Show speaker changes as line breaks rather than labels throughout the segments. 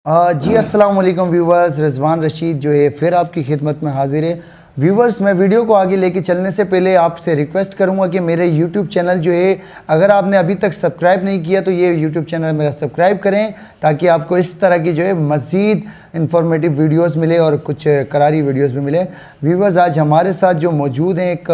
जी अस्सलाम वालेकुम व्यूवर्स, रिजवान रशीद जो है फिर आपकी खिदमत में हाजिर है। व्यूवर्स, मैं वीडियो को आगे लेके चलने से पहले आपसे रिक्वेस्ट करूंगा कि मेरे यूट्यूब चैनल जो है, अगर आपने अभी तक सब्सक्राइब नहीं किया तो ये यूट्यूब चैनल मेरा सब्सक्राइब करें, ताकि आपको इस तरह की जो है मज़ीद इंफॉर्मेटिव वीडियोस मिले और कुछ करारी वीडियोस भी मिले। व्यूवर्स, आज हमारे साथ जो मौजूद हैं एक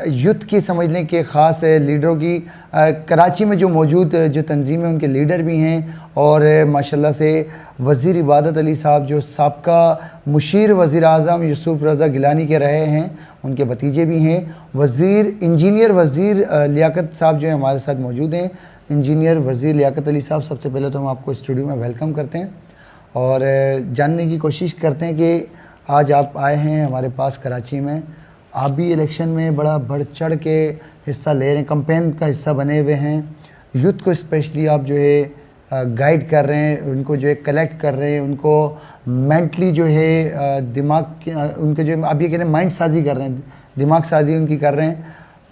यूथ की समझ लें कि ख़ास लीडरों की कराची में जो मौजूद जो तंजीम है उनके लीडर भी हैं, और माशाल्लाह से वज़ीर इबादत अली साहब जो साबका मुशीर वज़ीर आज़म यूसुफ़ रज़ा गिलानी के रहे हैं, उनके भतीजे भी हैं। इंजीनियर वज़ीर लियाकत साहब जो है हमारे साथ मौजूद हैं। इंजीनियर वज़ीर लियाकत अली साहब, सबसे पहले तो हम आपको स्टूडियो में वेलकम करते हैं और जानने की कोशिश करते हैं कि आज आप आए हैं हमारे पास कराची में। आप भी इलेक्शन में बड़ा बढ़ चढ़ के हिस्सा ले रहे हैं, कैंपेन का हिस्सा बने हुए हैं। यूथ को स्पेशली आप जो है गाइड कर रहे हैं, उनको जो है कलेक्ट कर रहे हैं, उनको मेंटली जो है उनके जो आप ये कह रहे हैं माइंड साजी कर रहे हैं, दिमाग साजी उनकी कर रहे हैं।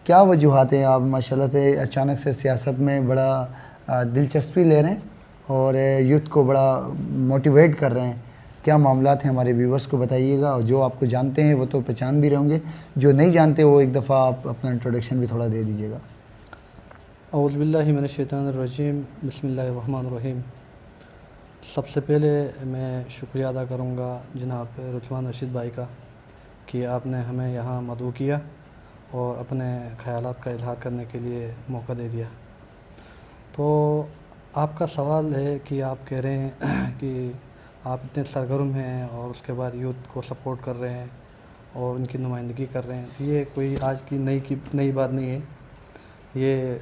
क्या वजूहात हैं, आप माशाल्लाह से अचानक से सियासत में बड़ा दिलचस्पी ले रहे हैं और यूथ को बड़ा मोटिवेट कर रहे हैं? क्या मामलात हैं, हमारे व्यूवर्स को बताइएगा। और जो आपको जानते हैं वो तो पहचान भी रहेंगे, जो नहीं जानते वो एक दफ़ा आप अपना इंट्रोडक्शन भी थोड़ा दे दीजिएगा।
औज़ु बिल्लाहि मिनश शैतानिर रजीम, बिस्मिल्लाहिर रहमानिर रहीम। सबसे पहले मैं शुक्रिया अदा करूँगा जनाब रिजवान रशीद भाई का कि आपने हमें यहाँ मदऊ किया और अपने ख़यालात का इज़हार करने के लिए मौका दे दिया। तो आपका सवाल है कि आप कह रहे हैं कि आप इतने सरगर्म हैं और उसके बाद यूथ को सपोर्ट कर रहे हैं और उनकी नुमाइंदगी कर रहे हैं। ये कोई आज की नई बात नहीं है। ये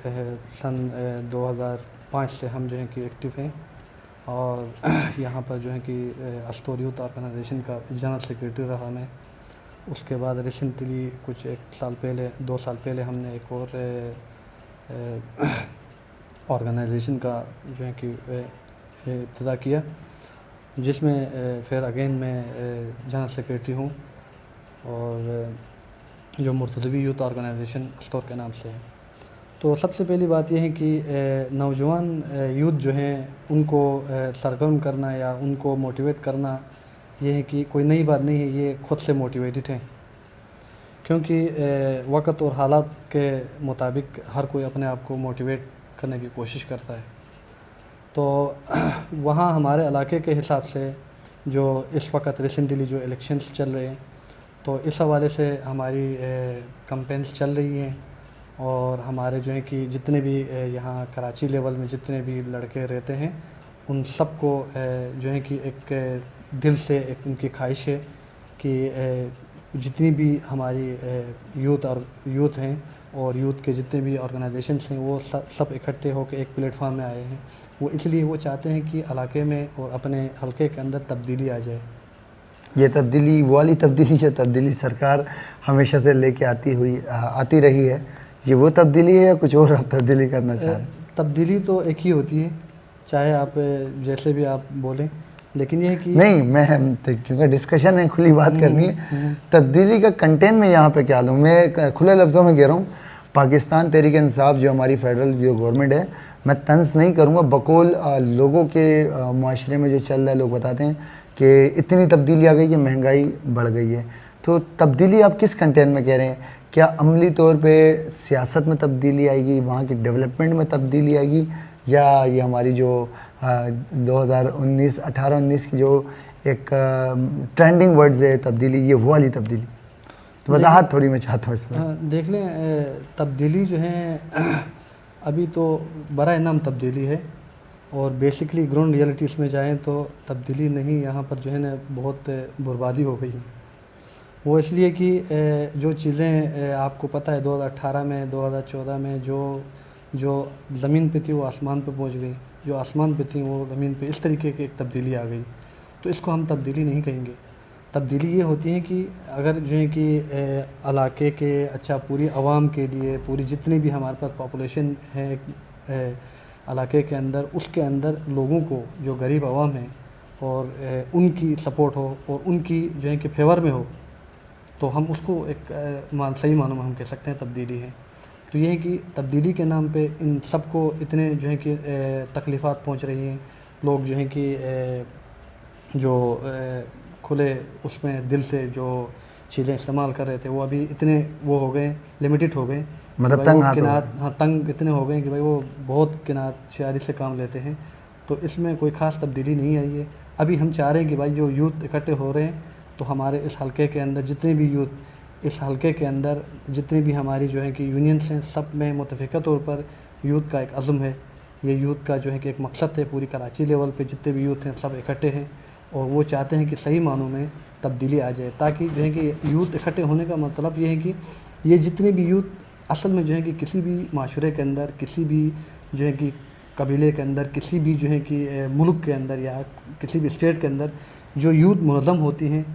सन 2005 से हम जो है कि एक्टिव हैं और यहाँ पर जो है कि अस्तोर यूथ ऑर्गेनाइजेशन का जनरल सेक्रेटरी रहा मैं। उसके बाद रिसेंटली कुछ 2 साल पहले हमने एक और ऑर्गेनाइजेशन का जो है कि इब्तिदा किया, जिसमें फिर अगेन मैं जनरल सेक्रेटरी हूँ और जो मुर्तज़वी यूथ ऑर्गेनाइजेशन अस्तोर के नाम से है। तो सबसे पहली बात यह है कि नौजवान यूथ जो हैं उनको सरगर्म करना या उनको मोटिवेट करना, ये है कि कोई नई बात नहीं है। ये खुद से मोटिवेटेड हैं, क्योंकि वक्त और हालात के मुताबिक हर कोई अपने आप को मोटिवेट करने की कोशिश करता है। तो वहाँ हमारे इलाके के हिसाब से जो इस वक्त रिसेंटली जो इलेक्शंस चल रहे हैं, तो इस हवाले से हमारी कैंपेन्स चल रही हैं और हमारे जो है कि जितने भी यहाँ कराची लेवल में जितने भी लड़के रहते हैं, उन सब को जो है कि एक दिल से एक उनकी ख्वाहिश है कि जितनी भी हमारी यूथ हैं और यूथ के जितने भी ऑर्गेनाइजेशंस हैं, वो सब इकट्ठे होकर एक प्लेटफॉर्म में आए हैं। वो इसलिए वो चाहते हैं कि इलाके में और अपने हलके के अंदर तब्दीली आ जाए।
ये तब्दीली वो वाली तब्दीली जो तब्दीली सरकार हमेशा से लेके आती रही है, ये वो तब्दीली है या कुछ और आप तब्दीली करना चाह रहे हैं?
तब्दीली तो एक ही होती है, चाहे आप जैसे भी आप बोलें, लेकिन ये है कि
नहीं, मैं क्योंकि डिस्कशन है, खुली बात करनी है। तब्दीली का कंटेंट में यहाँ पे क्या लूँ, मैं खुले लफ्ज़ों में कह रहा हूँ, पाकिस्तान तहरीक इंसाफ जो हमारी फेडरल जो गवर्नमेंट है, मैं तंज नहीं करूँगा, बकौल लोगों के माशरे में जो चल रहा है, लोग बताते हैं कि इतनी तब्दीली आ गई कि महंगाई बढ़ गई है। तो तब्दीली आप किस कंटेंट में कह रहे हैं? क्या अमली तौर पे सियासत में तब्दीली आएगी, वहाँ की डेवलपमेंट में तब्दीली आएगी, या ये हमारी जो 2018-19 की जो एक ट्रेंडिंग वर्ड्स है तब्दीली, ये वो वाली तब्दीली? तो वजाहत थोड़ी मैं चाहता हूँ इसमें।
देख लें, तब्दीली जो है अभी तो बड़ा नाम तब्दीली है और बेसिकली ग्राउंड रियलिटीज़ में जाएं तो तब्दीली नहीं, यहाँ पर जो है ना बहुत बर्बादी हो गई है। वो इसलिए कि जो चीज़ें आपको पता है 2018 में 2014 में जो ज़मीन पे थी वो आसमान पे पहुंच गई, जो आसमान पे थी वो ज़मीन पे, इस तरीके की एक तब्दीली आ गई। तो इसको हम तब्दीली नहीं कहेंगे। तब्दीली ये होती है कि अगर जो है कि इलाके के पूरी आवाम के लिए, पूरी जितनी भी हमारे पास पॉपुलेशन है इलाके के अंदर, उसके अंदर लोगों को, जो गरीब आवाम है, और उनकी सपोर्ट हो और उनकी जो है कि फेवर में हो, तो हम उसको एक सही मानों में हम कह सकते हैं तब्दीली है। तो ये है कि तब्दीली के नाम पे इन सबको इतने जो है कि तकलीफ़ात पहुंच रही हैं, लोग जो हैं कि जो खुले उसमें दिल से जो चीज़ें इस्तेमाल कर रहे थे वो अभी इतने वो हो गए, लिमिटेड हो गए,
मतलब
भाई
तंग
वो
हाथ हो
किनार,
गए।
हाँ तंग इतने हो गए कि भाई वो बहुत किनारशारी से काम लेते हैं। तो इसमें कोई ख़ास तब्दीली नहीं आई है। अभी हम चाह रहे हैं कि भाई जो यूथ इकट्ठे हो रहे हैं, तो हमारे इस हलके के अंदर जितने भी यूथ, इस हलके के अंदर जितने भी हमारी जो है कि यूनियंस हैं, सब में मुतफ़िक़ा तौर पर यूथ का एक अज़्म है। ये यूथ का जो है कि एक मकसद है, पूरी कराची लेवल पे जितने भी यूथ हैं सब इकट्ठे हैं और वो चाहते हैं कि सही मानों में तब्दीली आ जाए, ताकि जो है कि यूथ इकट्ठे होने का मतलब ये है कि ये जितने भी यूथ असल में जो है कि किसी भी माशरे के अंदर, किसी भी जो है कि कबीले के अंदर, किसी भी जो है कि मुल्क के अंदर या किसी भी स्टेट के अंदर जो यूथ मुनज़्ज़म होती हैं,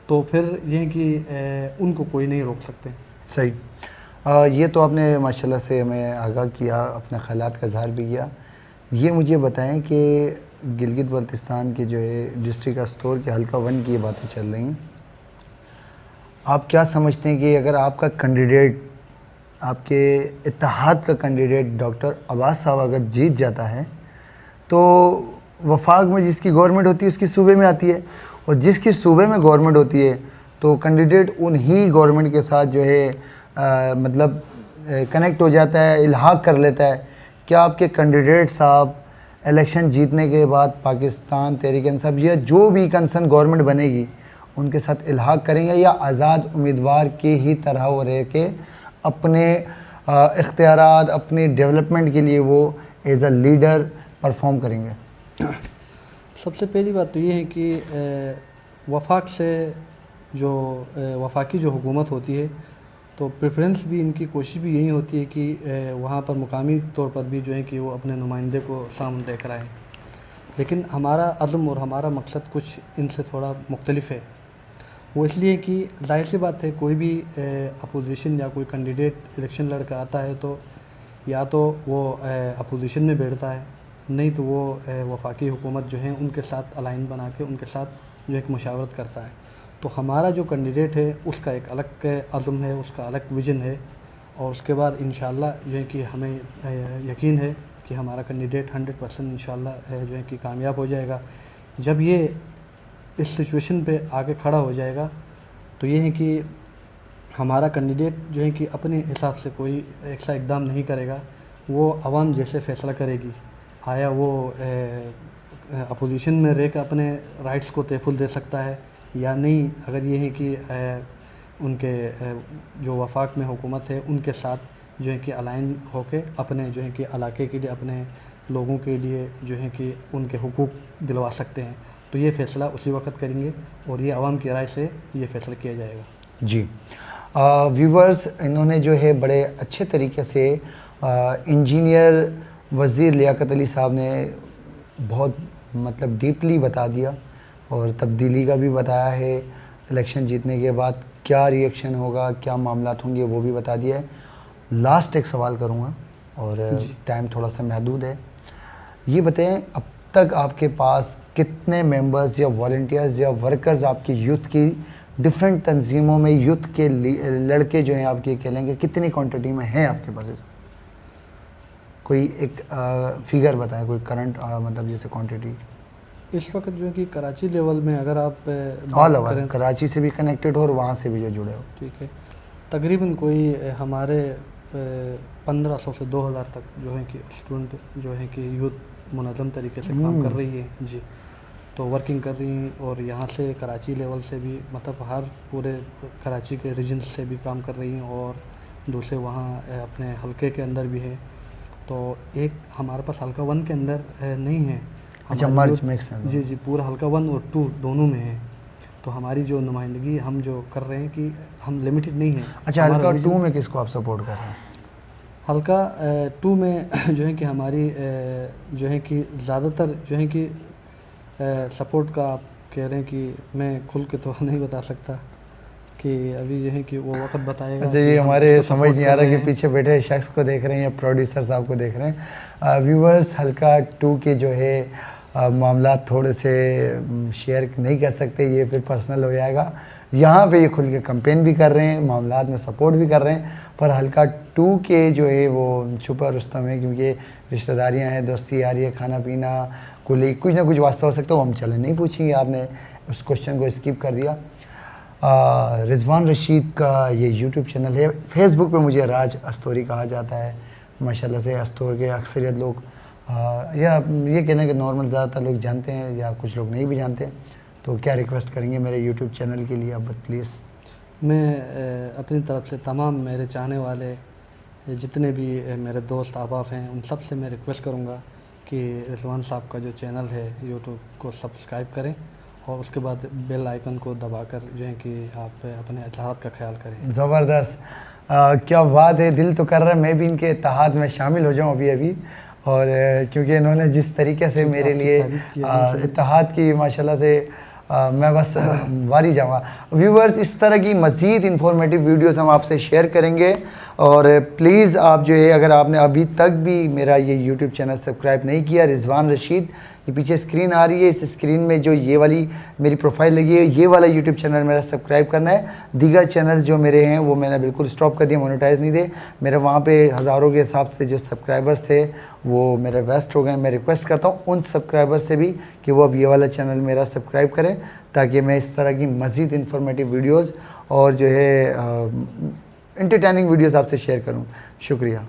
तो फिर ये है कि उनको कोई नहीं रोक सकते।
सही। ये तो आपने माशाल्लाह से हमें आगाह किया, अपने ख़यालात का इज़हार भी किया। ये मुझे बताएं कि गिलगित बल्तिस्तान के जो है डिस्ट्रिक्ट अस्टोर के हल्का 1 की ये बातें चल रही हैं, आप क्या समझते हैं कि अगर आपका कैंडिडेट, आपके इत्तेहाद का कैंडिडेट डॉक्टर अब्बास साहब अगर जीत जाता है, तो वफाक में जिसकी गवर्नमेंट होती है उसकी सूबे में आती है, और जिसकी सूबे में गवर्नमेंट होती है तो कैंडिडेट उन्हीं गवर्नमेंट के साथ जो है मतलब कनेक्ट हो जाता है, इल्हाक कर लेता है। क्या आपके कैंडिडेट साहब इलेक्शन जीतने के बाद पाकिस्तान तहरीक इंसाफ या जो भी कंसर्न गवर्नमेंट बनेगी उनके साथ इल्हाक करेंगे, या आज़ाद उम्मीदवार के ही तरह वो रह के अपने इख्तियारात, अपने डेवलपमेंट के लिए वो एज़ अ लीडर परफॉर्म करेंगे?
सबसे पहली बात तो ये है कि वफाक से जो वफाकी जो हुकूमत होती है, तो प्रेफरेंस भी इनकी कोशिश भी यही होती है कि वहाँ पर मुकामी तौर पर भी जो है कि वो अपने नुमाइंदे को सामने लेकर आए। लेकिन हमारा अज़्म और हमारा मकसद कुछ इनसे थोड़ा मुख्तलिफ है। वो इसलिए कि जाहिर सी बात है, कोई भी अपोजिशन या कोई कैंडिडेट इलेक्शन लड़कर आता है तो या तो वो अपोजिशन में बैठता है, नहीं तो वो वफाकी हुकूमत जो है उनके साथ अलाइन बना के उनके साथ जो एक मुशावरत करता है। तो हमारा जो कैंडिडेट है उसका एक अलग अज़्म है, उसका अलग विज़न है, और उसके बाद इंशाअल्लाह जो है कि हमें यकीन है कि हमारा कैंडिडेट 100% इंशाअल्लाह जो है कि कामयाब हो जाएगा। जब ये इस सिचुएशन पे आके खड़ा हो जाएगा तो ये है कि हमारा कैंडिडेट जो है कि अपने हिसाब से कोई ऐसा इक़दाम नहीं करेगा, वो आवाम जैसे फ़ैसला करेगी। आया वो अपोजिशन में रह कर अपने राइट्स को तहफ़्फ़ुज़ दे सकता है या नहीं, अगर ये है कि उनके जो वफाक में हुकूमत है उनके साथ जो है कि अलाइन होके अपने जो है कि इलाके के लिए, अपने लोगों के लिए जो है कि उनके हुकूक दिलवा सकते हैं। तो ये फ़ैसला उसी वक्त करेंगे और ये आवाम की राय से ये फ़ैसला किया जाएगा।
जी। व्यूवर्स, इन्होंने जो है बड़े अच्छे तरीके से इंजीनियर वज़ीर लियाकत अली साहब ने बहुत मतलब डीपली बता दिया और तब्दीली का भी बताया है, इलेक्शन जीतने के बाद क्या रिएक्शन होगा, क्या मामलात होंगे वो भी बता दिया है। लास्ट एक सवाल करूँगा और टाइम थोड़ा सा महदूद है। ये बताएं, अब तक आपके पास कितने मेंबर्स या वॉलंटियर्स या वर्कर्स आपकी यूथ की डिफरेंट तंजीमों में, यूथ के लड़के जो हैं आपके कहलेंगे कितनी क्वांटिटी में हैं आपके पास? ऐसा कोई एक फिगर बताएं, कोई करंट मतलब जैसे क्वांटिटी
इस वक्त जो है कि कराची लेवल में अगर आप
ऑल ओवर कराची से भी कनेक्टेड हो और वहाँ से भी जो जुड़े हो?
ठीक है, तकरीबन कोई हमारे 1500 से 2000 तक जो है कि स्टूडेंट जो है कि यूथ मुनज़्ज़म तरीके से काम कर रही है जी, तो वर्किंग कर रही हैं। और यहाँ से कराची लेवल से भी मतलब हर पूरे कराची के रीजन से भी काम कर रही हैं, और दूसरे वहाँ अपने हलके के अंदर भी है। तो एक हमारे पास हल्का 1 के अंदर नहीं है।
अच्छा, मर्ज मिक्स है?
जी जी, पूरा हल्का 1 और 2 दोनों में है। तो हमारी जो नुमाइंदगी हम जो कर रहे हैं कि हम लिमिटेड नहीं है।
अच्छा, हल्का 2 में किसको आप सपोर्ट कर रहे हैं?
हल्का 2 में जो है कि हमारी जो है कि ज़्यादातर जो है कि सपोर्ट का आप कह रहे हैं कि मैं खुल के तो नहीं बता सकता कि अभी जो है कि वो वक्त बताएगा।
अच्छा, ये हमारे समझ नहीं आ रहा कि पीछे बैठे शख्स को देख रहे हैं या प्रोड्यूसर साहब को देख रहे हैं। व्यूवर्स, हल्का 2 के जो है मामला थोड़े से शेयर नहीं कर सकते, ये फिर पर्सनल हो जाएगा। यहाँ पे ये खुल के कंपेन भी कर रहे हैं, मामलात में सपोर्ट भी कर रहे हैं, पर हल्का 2 के जो है वो छुपा रुस्तम है, क्योंकि रिश्तेदारियाँ हैं, दोस्ती यारी है, खाना पीना, कोई कुछ ना कुछ वास्ता हो सकता है, वो हम चले नहीं पूछेंगे, आपने उस क्वेश्चन को स्किप कर दिया। रिजवान रशीद का ये यूट्यूब चैनल है, फेसबुक पे मुझे राज अस्तोरी कहा जाता है। माशाल्लाह से अस्तोर के अक्सरियत लोग या ये कहना कि नॉर्मल ज़्यादातर लोग जानते हैं या कुछ लोग नहीं भी जानते। तो क्या रिक्वेस्ट करेंगे मेरे यूट्यूब चैनल के लिए आप प्लीज़?
मैं अपनी तरफ से तमाम मेरे चाहने वाले जितने भी मेरे दोस्त अहबाब हैं उन सब से मैं रिक्वेस्ट करूँगा कि रिजवान साहब का जो चैनल है यूट्यूब को सब्सक्राइब करें और उसके बाद बेल आइकन को दबाकर जो है कि आप अपने इत्तेहाद का ख्याल करें।
ज़बरदस्त, क्या बात है, दिल तो कर रहा है मैं भी इनके इत्तेहाद में शामिल हो जाऊं अभी अभी। और क्योंकि इन्होंने जिस तरीके से मेरे लिए इत्तेहाद की माशाल्लाह से मैं बस वारी जाऊँगा। व्यूवर्स, इस तरह की मज़ीद इंफॉर्मेटिव वीडियोस हम आपसे शेयर करेंगे और प्लीज़ आप जो है अगर आपने अभी तक भी मेरा ये यूट्यूब चैनल सब्सक्राइब नहीं किया, रिजवान रशीद, ये पीछे स्क्रीन आ रही है, इस स्क्रीन में जो ये वाली मेरी प्रोफाइल लगी है, ये वाला यूट्यूब चैनल मेरा सब्सक्राइब करना है। दीगर चैनल जो मेरे हैं वो मैंने बिल्कुल स्टॉप कर दिया, मोनेटाइज नहीं दे। मेरे वहाँ पे हज़ारों के हिसाब से जो सब्सक्राइबर्स थे वो मेरे वेस्ट हो गए। मैं रिक्वेस्ट करता हूँ उन सब्सक्राइबर्स से भी कि वो अब ये वाला चैनल मेरा सब्सक्राइब करें, ताकि मैं इस तरह की मज़ीद इंफॉर्मेटिव वीडियोज़ और जो है एंटरटेनिंग वीडियोज़ आपसे शेयर करूँ। शुक्रिया।